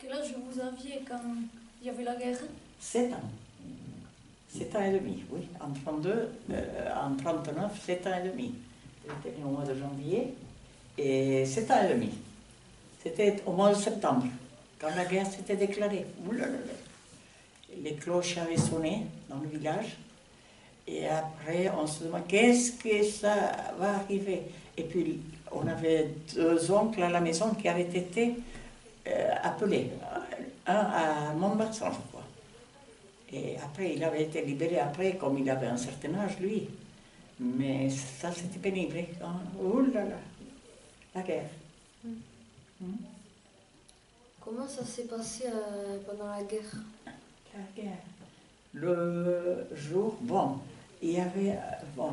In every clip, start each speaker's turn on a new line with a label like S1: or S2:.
S1: Quel âge vous aviez quand il y avait la guerre?
S2: 7 ans. 7 ans et demi, oui. En 32, en 39, 7 ans et demi. J'étais né au mois de janvier, et 7 ans et demi. C'était au mois de septembre, quand la guerre s'était déclarée. Oulala. Les cloches avaient sonné dans le village, et après on se demandait qu'est-ce que ça va arriver. Et puis on avait 2 oncles à la maison qui avaient été appelés, un à Montmarsan, je crois. Et après, il avait été libéré après, comme il avait un certain âge, lui. Mais ça, c'était pénible. Hein? Oh là là, la guerre.
S3: Comment ça s'est passé pendant la guerre?
S2: La guerre. Le jour, bon, il y avait, bon,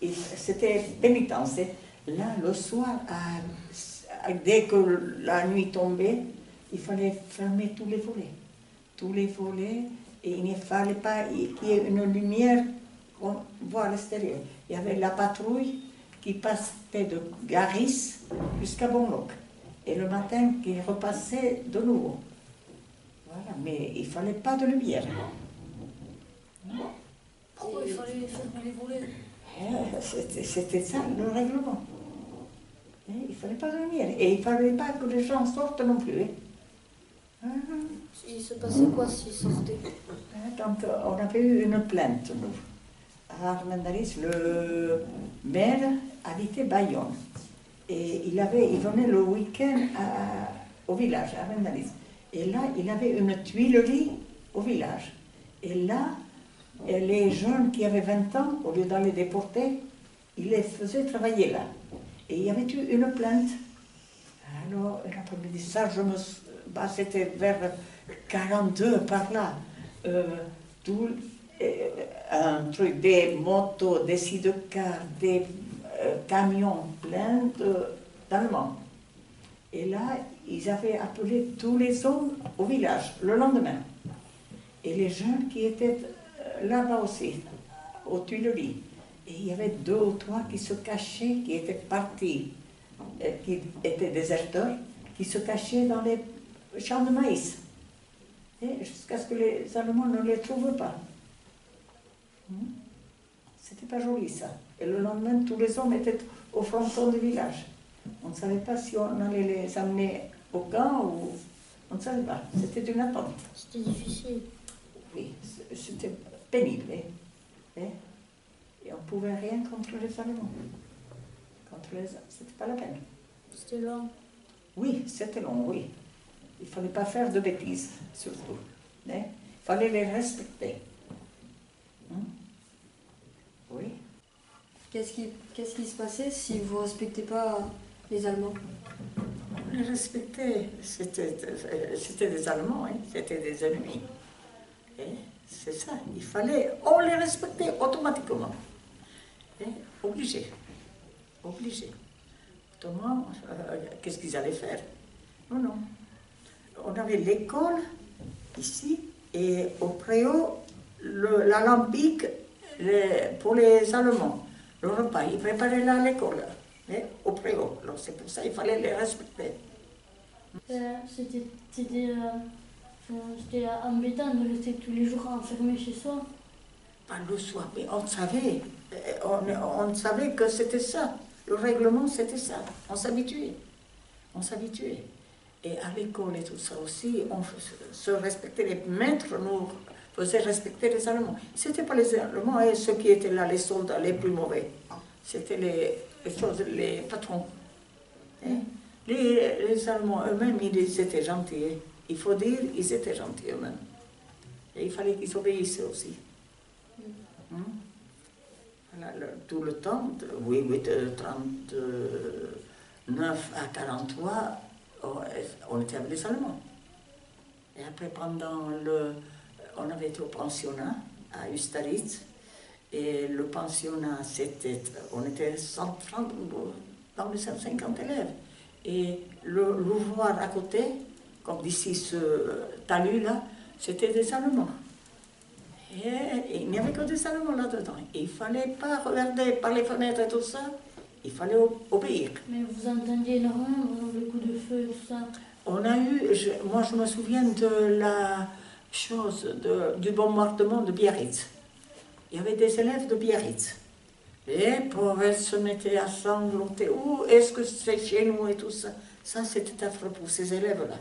S2: c'était pénitence. Là, le soir, dès que la nuit tombait, il fallait fermer tous les volets. Tous les volets, et il ne fallait pas qu'il y ait une lumière qu'on voit à l'extérieur. Il y avait la patrouille qui passait de Garis jusqu'à Bonloc. Et le matin, qui repassait de nouveau. Voilà, mais il ne fallait pas de lumière.
S1: Pourquoi il fallait fermer les volets?
S2: C'était ça le règlement. Il ne fallait pas de lumière. Et il ne fallait pas que les gens sortent non plus.
S3: Il se passait quoi s'ils sortaient?
S2: Quand on avait eu une plainte, nous, à Armendaris, le maire habitait Bayonne. Et il venait le week-end au village, à Armendaris. Et là, il avait une tuilerie au village. Et là, les jeunes qui avaient 20 ans, au lieu d'aller déporter, il les faisait travailler là. Et il y avait eu une plainte. Alors, l'après-midi, ça, c'était vers 42 par là. Un truc, des motos, des sidecars, des camions pleins d'Allemands. Et là, ils avaient appelé tous les hommes au village le lendemain. Et les jeunes qui étaient là-bas aussi, aux Tuileries. Et il y avait 2 ou 3 qui se cachaient, qui étaient partis, qui étaient déserteurs, qui se cachaient dans les champs de maïs. Jusqu'à ce que les Allemands ne les trouvent pas. C'était pas joli ça. Et le lendemain, tous les hommes étaient au fronton du village. On ne savait pas si on allait les amener au camp ou... On ne savait pas. C'était une attente.
S3: C'était difficile.
S2: Oui, c'était pénible. Et on ne pouvait rien contre les Allemands. C'était pas la peine.
S3: C'était long.
S2: Oui, c'était long, oui. Il ne fallait pas faire de bêtises, surtout. Il fallait les respecter. Oui.
S4: Qu'est-ce qui se passait si vous ne respectez pas les Allemands?
S2: On les respectait. C'était des Allemands, c'était des ennemis. C'est ça. On les respectait automatiquement. Obligé. Autrement, qu'est-ce qu'ils allaient faire? Non. On avait l'école ici et au préau, l'alambic pour les Allemands. Le repas, ils préparaient là à l'école, au préau. Alors c'est pour ça qu'il fallait les respecter.
S1: C'était embêtant de rester tous les jours enfermé chez soi.
S2: Pas le soir, mais on savait. On savait que c'était ça. Le règlement, c'était ça. On s'habituait. Et à l'école et tout ça aussi, on se respectait. Les maîtres nous faisaient respecter les Allemands. Ce n'étaient pas les Allemands, et ceux qui étaient là, les soldats les plus mauvais. C'était les patrons. Les Allemands eux-mêmes, ils étaient gentils. Il faut dire, ils étaient gentils eux-mêmes. Et il fallait qu'ils obéissent aussi. Voilà, tout le temps, de 39 à 43, on était avec les Allemands. Et après, on avait été au pensionnat à Ustaritz, et le pensionnat, on était 130, dans les 150 élèves. Et l'ouvroir à côté, comme d'ici ce talus-là, c'était des Allemands. Et il n'y avait que des Allemands là-dedans. Il ne fallait pas regarder par les fenêtres et tout ça, il fallait obéir.
S1: Mais vous entendiez énormément les coups de feu et tout ça?
S2: On a eu, moi je me souviens de la chose, du bombardement de Biarritz. Il y avait des élèves de Biarritz. Les pauvres, elles se mettaient à sangloter. Où est-ce que c'est chez nous et tout ça? Ça, c'était affreux pour ces élèves-là,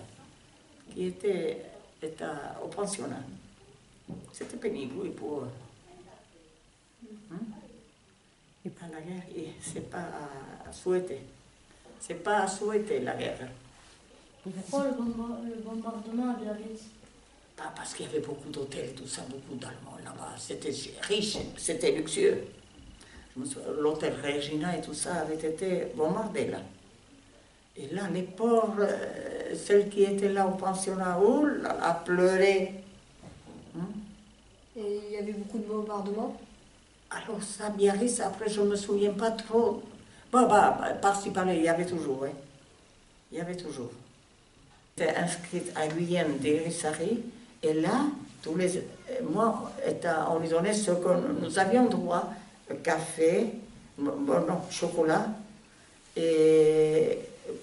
S2: qui étaient au pensionnat. C'était pénible, oui, pour eux. Et pas la guerre, c'est pas à souhaiter. C'est pas à souhaiter, la guerre.
S1: Pourquoi le bombardement à Biarritz?
S2: Pas parce qu'il y avait beaucoup d'hôtels, tout ça, beaucoup d'Allemands là-bas. C'était riche, c'était luxueux. L'hôtel Regina et tout ça avait été bombardé là. Et là, les pauvres, celles qui étaient là au pensionnat, oh là là, pleuraient.
S4: Et il y avait beaucoup de bombardements.
S2: Alors ça, Biarritz, après je ne me souviens pas trop. Bon, par-ci par-là, il y avait toujours, oui. Il y avait toujours. J'étais inscrite à Guyenne d'Irisari, et là, moi, on lui donnait ce que nous avions droit, café, chocolat, et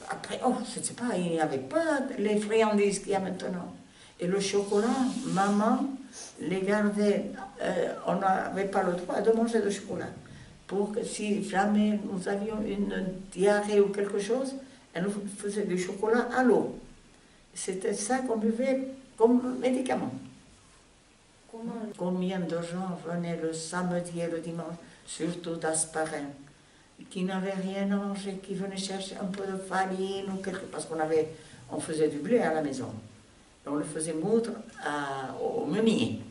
S2: après, je ne sais pas, il n'y avait pas les friandises qu'il y a maintenant. Et le chocolat, maman les gardait, on n'avait pas le droit de manger de chocolat. Pour que si jamais nous avions une diarrhée ou quelque chose, elle nous faisait du chocolat à l'eau. C'était ça qu'on buvait comme médicament. Combien de gens venaient le samedi et le dimanche, surtout d'Asparin, qui n'avaient rien à manger, qui venaient chercher un peu de farine ou quelque chose, parce on faisait du blé à la maison. On le faisait moudre au meunier.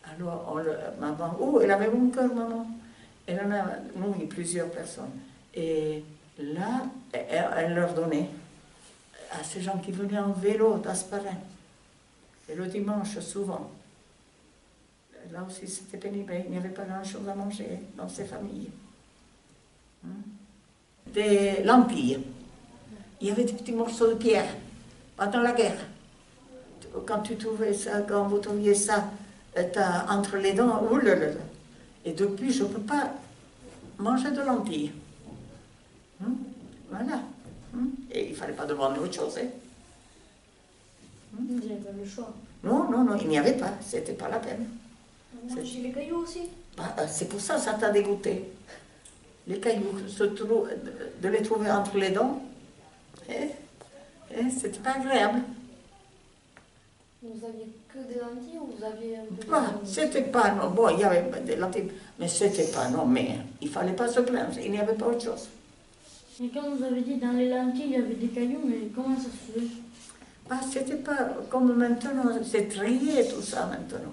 S2: Alors, maman, elle avait mon cœur, maman. Elle en a nourri plusieurs personnes. Et là, elle leur donnait à ces gens qui venaient en vélo d'Asparin. Et le dimanche, souvent. Là aussi, c'était pénible. Il n'y avait pas grand-chose à manger dans ces familles. Des lentilles. Il y avait des petits morceaux de pierre pendant la guerre. Quand tu trouvais ça, quand vous trouviez ça entre les dents, oulala. Et depuis, je ne peux pas manger de lentilles. Voilà. Et il ne fallait pas demander autre chose.
S1: Il n'y avait pas le choix.
S2: Non, il n'y avait pas. C'était pas la peine.
S1: Manger les cailloux aussi?
S2: C'est pour ça que ça t'a dégoûté. Les cailloux, de les trouver entre les dents, c'était pas agréable.
S3: Vous aviez que des lentilles ou vous aviez un peu de...
S2: C'était pas, non, bon, il y avait des lentilles, mais c'était pas, non, mais il fallait pas se plaindre, il n'y avait pas autre chose.
S1: Et quand vous avez dit dans les lentilles, il y avait des cailloux, mais comment ça se faisait?
S2: C'était pas comme maintenant, c'est trié tout ça maintenant.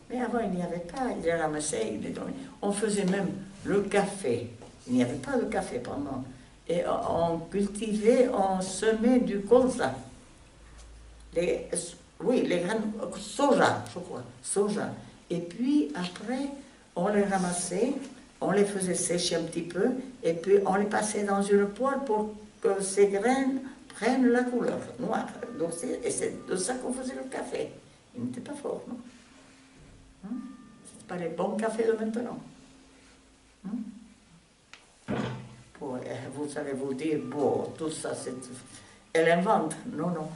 S2: Mais avant, il n'y avait pas, ils les ramassaient, ils les donnaient. On faisait même le café. Il n'y avait pas de café pendant. Et on cultivait, on semait du colza. Les graines, soja, je crois, soja. Et puis après, on les ramassait, on les faisait sécher un petit peu, et puis on les passait dans une poêle pour que ces graines prennent la couleur noire. Donc et c'est de ça qu'on faisait le café. Il n'était pas fort, non? C'est pas les bons cafés de maintenant. Vous allez vous dire, bon, tout ça, elle invente. Non. Non.